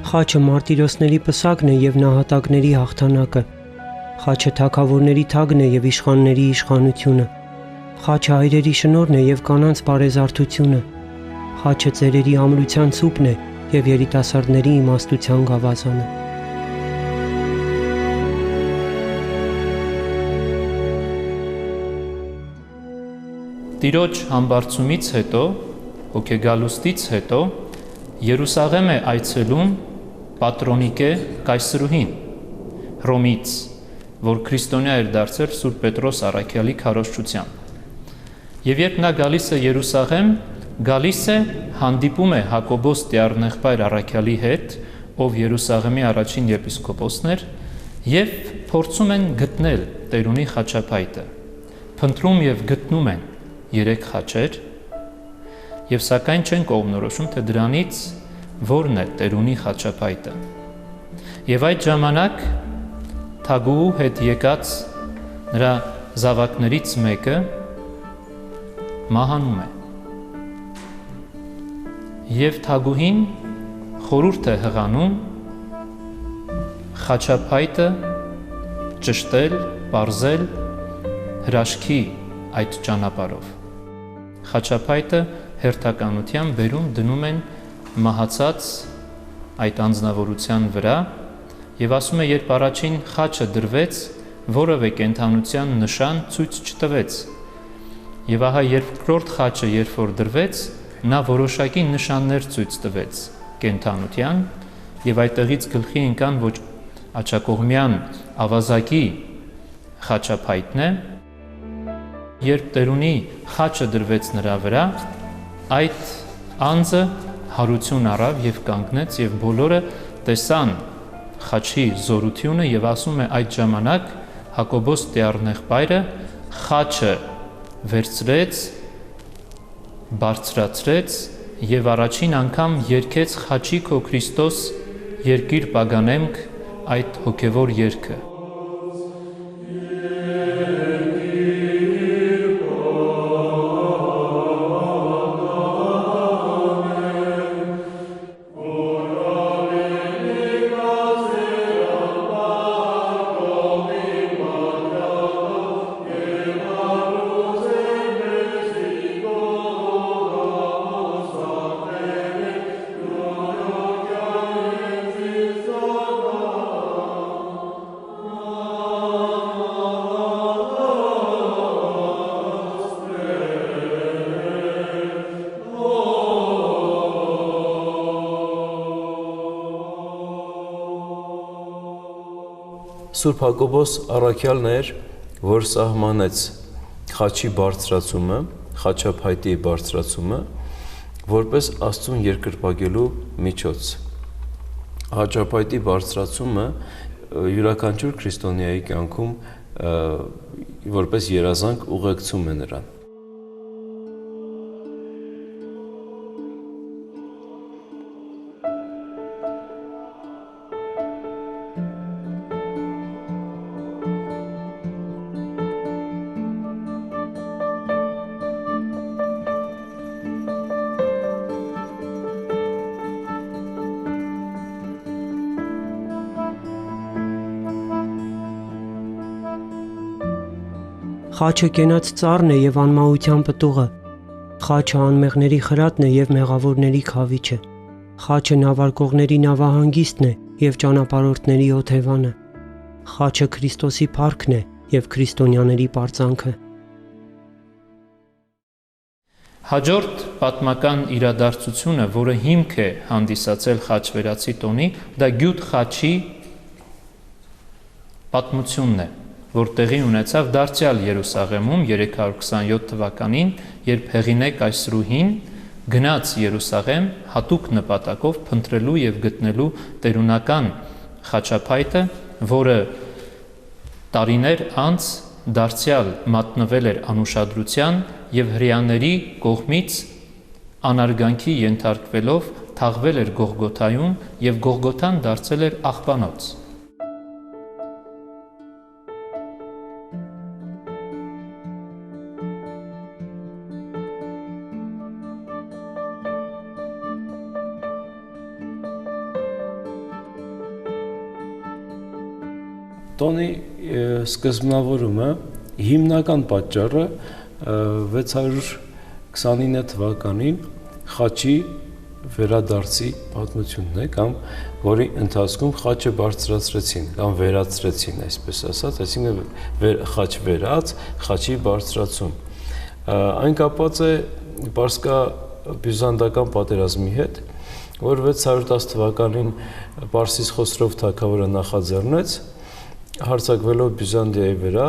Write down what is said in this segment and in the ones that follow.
Խաչը մարտիրոսների պսակն է և նահատակների հաղթանակը։ Խաչը թագավորների թագն է և իշխանների իշխանությունը։ Խաչը հայրերի շնորհն է և կանանց բարեզարդությունը։ Խաչը ծերերի ամրության ցուպն է և երիտասարդների իմաստության գավազանը։ Տիրոջ համբարձումից հետո, հոգեգալուստից հետո, Երուսաղեմ է այցելում Պատրոնիկե կայսրուհին Հռոմից, որ քրիստոնյա էր դարձել Սուրբ Պետրոս առաքյալի քարոզչությամբ։ Եվ երբ նա գալիս է Երուսաղեմ, գալիս է հանդիպում է Հակոբոս տյառնեղբայր առաքյալի հետ, ով Երուսաղեմի առաջին եպիսկոպոսն էր, եւ փորձում են գտնել Տերունի խաչապայտը։ Փնտրում եւ գտնում են 3 խաչեր, եւ սակայն չեն կողմնորոշում, թե դրանից որն է Տերունի խաչապայտը։ Եվ այդ ժամանակ թագուհու հետ եկած նրա զավակներից մեկը մահանում է։ Եվ թագուհին խորհուրդ է հղանում խաչապայտը ճշտել, պարզել, հրաշքի այդ ճանապարհով։ Խաչապայտը հերթականությամբ բերում դնում են մահացած այդ անձնավորության վրա եւ ասում է, երբ առաջին խաչը դրվեց, որևէ կենդանության նշան ցույց չտվեց։ Եվ ահա երկրորդ խաչը երբ որ դրվեց, նա որոշակի նշաններ ցույց տվեց կենդանության եւ այդտեղից գլխի ընկան ոչ աչակողմյան ավազակի խաչապայտն է։ Երբ Տերունի խաչը դրվեց նրա վրա, այդ անձը հարություն առավ եւ կանգնեց եւ բոլորը տեսան խաչի զորությունը եւ ասում է այդ ժամանակ Հակոբոս տյառնեղբայրը խաչը վերցրեց, բարձրացրեց եւ առաջին անգամ երգեց «Խաչիկ Քո Քրիստոս, երկիր պագանեմք» այդ հոգևոր երգը։ Սուրբ Հակոբոս առաքյալն էր, որ սահմանեց խաչի բարձրացումը, խաչապայտի բարձրացումը, որպես Աստծուն երկրպագելու միջոց։ Խաչապայտի բարձրացումը յուրաքանչյուր քրիստոնյայի կյանքում որպես երազանք ուղեկցում է նրան։ Խաչը կենաց ծառն է և անմահության պտուղը։ Խաչը անմեղների խրատն է և մեղավորների քավիչը։ Խաչը նավարկողների նավահանգիստն է և ճանապարհորդների օթևանը։ Խաչը Քրիստոսի փառքն է և քրիստոնյաների պարծանքը։ Հաջորդ պատմական իրադարձությունը, որը հիմք է հանդիսացել խաչվերացի տոնի, դա Գյուտ խաչի պատմությունն է, որ տեղի ունեցավ դարձյալ Երուսաղեմում 327 թվականին, երբ Հեղինե կայսրուհին գնաց Երուսաղեմ հատուկ նպատակով փնտրելու եւ գտնելու տերունական խաչապայտը, որը տարիներ անց դարձյալ մատնվել էր անուշադրության եւ հրեաների կողմից անարգանքի ենթարկվելով թաղվել էր Գողգոթայում եւ Գողգոթան դարձել էր աղբանոց։ Տոնի սկզբնավորումը հիմնական պատճառը 629 թվականին խաչի վերադարձի պատմությունն է, կամ որի ընթացքում խաչը բարձրացրեցին կամ վերացրեցին, այսպես ասած, այսինքն խաչ վերած, խաչի բարձրացում։ Այն կապված է պարսկա-բյուզանդական պատերազմի հետ, որ 610 թվականին Պարսից Խոսրով թագավորը նախաձեռնեց, հարձակվելով Բյուզանդիայի վրա,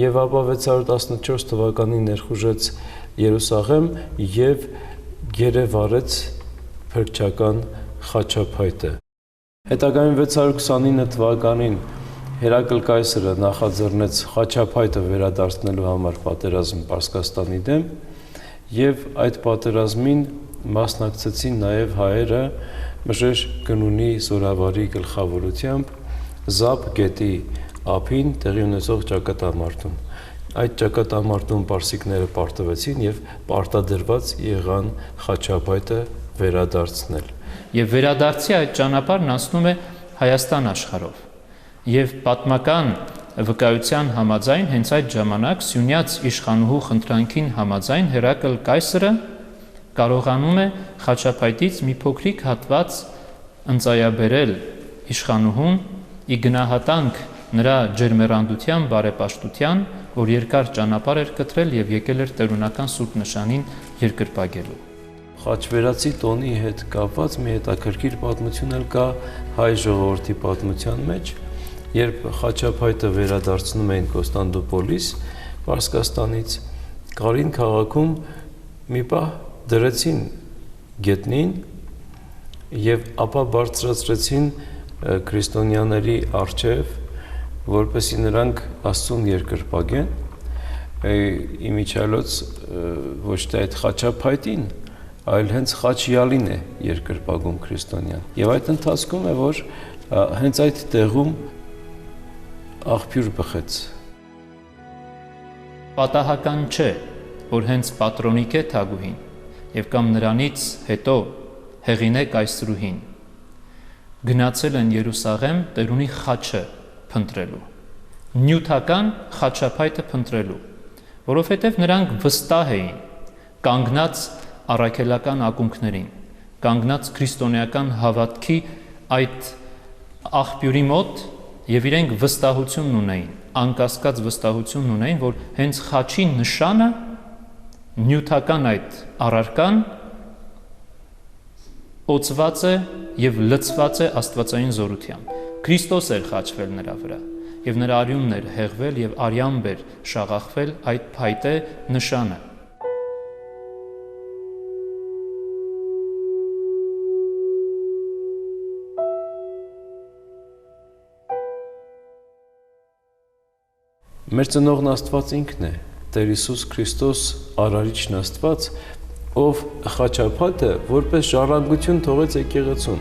եւ ապա 614 թվականին ներխուժեց Երուսաղեմ եւ գերեվարեց փրկչական խաչափայտը։ Հետագայում 629 թվականին Հերակլ կայսրը նախաձեռնեց խաչափայտը վերադարձնելու համար պատերազմ Պարսկաստանի դեմ, եւ այդ պատերազմին մասնակցեցին նաեւ հայերը Մժեր Գնունի զորավարի գլխավորությամբ Զապ գետի ափին տեղի ունեցող ճակատամարտում։ Այդ ճակատամարտում պարսիկները պարտվեցին եւ պարտադրված եղան խաչափայտը վերադարձնել։ Եվ վերադարձի այդ ճանապարհն անցնում է Հայաստան աշխարհով։ Եվ պատմական վկայության համաձայն հենց այդ ժամանակ Սյունյաց իշխանուհու խնդրանքին համաձայն Հերակլ կայսրը կարողանում է խաչափայտից մի փոքրիկ հատված ընծայաբերել իշխանուհուն՝ ի գնահատանք նրա ջերմեռանդության, բարեպաշտության, որ երկար ճանապարհ էր կտրել եւ եկել էր տերունական սուրբ նշանին երկրպագելու։ Խաչվերացի տոնի հետ կապված մի հետաքրքիր պատմություն էլ կա հայ ժողովրդի պատմության մեջ, երբ խաչափայտը վերադարձնում էին Կոստանդնուպոլիս, Պարսկաստանից, Կարին քաղաքում մի պահ դրեցին գետնին եւ ապա բարձրացրեցին քրիստոնյաների առջև, որպեսզի նրանք Աստծուն երկրպագեն, իմիջիալոց ոչ թե այդ խաչափայտին, այլ հենց խաչյալին է երկրպագում քրիստոնյան։ Եվ այդ ընթացքում է, որ հենց այդ տեղում աղբյուր բխեց։ Պատահական չէ, որ հենց Պատրոնիկե թագուհին եւ կամ նրանից հետո Հեղինե կայսրուհին գնացել են Երուսաղեմ Տերունի խաչը փնտրելու, նյութական խաչափայտը փնտրելու, որովհետև նրանք վստահ էին կանգնած առաքելական ակունքներին, կանգնած քրիստոնեական հավատքի այդ աղբյուրի մոտ եւ իրենք վստահություն ունեին, անկասկած վստահություն ունեին, որ հենց խաչի նշանը նյութական այդ առարկան օծված է եւ լցված է աստվածային զորությամբ։ Քրիստոս էր խաչվել նրա վրա եւ նրա արյունն էր հեղվել եւ արյամբ էր շաղախվել այդ փայտե նշանը։ Մեր ծնողն Աստված ինքն է, Տեր Հիսուս Քրիստոս արարիչն Աստված, ով խաչափայտը որպես ժառանգություն թողեց եկեղեցուն։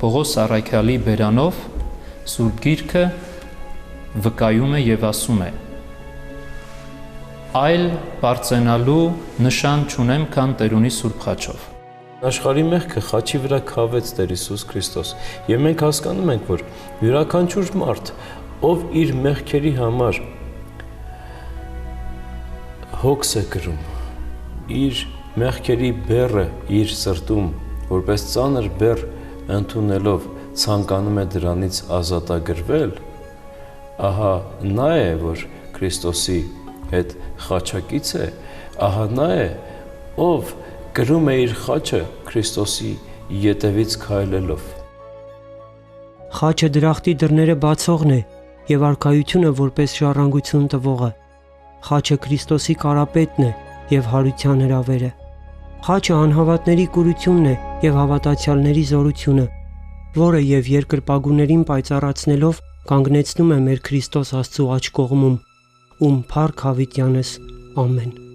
Պողոս Առաքյալի բերանով Սուրբ Գիրքը վկայում է եւ ասում է. այլ բարձենալու նշան չունեմ, քան Տերունի Սուրբ խաչով։ Աշխարհի մեղքը խաչի վրա քավեց Տեր Հիսուս Քրիստոս, եւ մենք հասկանում ենք, որ յուրաքանչյուր մարդ, ով իր մեղքերի համար հոգս է կրում, իր մեղքերի բեռը իր սրտում, որպես ծանր բեռ ընդունելով ցանկանում է դրանից ազատագրվել, ահա նա է, որ Քրիստոսի հետ խաչակից է, ահա նա է, ով կրում է իր խաչը Քրիստոսի ետևից քայլելով։ Խաչը դրախտի դռները բացողն է եւ արքայությունը որպես ժառանգություն տվողը։ Խաչը Քրիստոսի կարապետն է եւ հարության հրավերը։ Խաչը անհավատների կուրությունն է եւ հավատացյալների զորությունը, որը եւ երկրպագուներին պայծառացնելով կանգնեցնում է մեր Քրիստոս Աստծու աջ կողմում, ում փառք հավիտյանս, ամեն։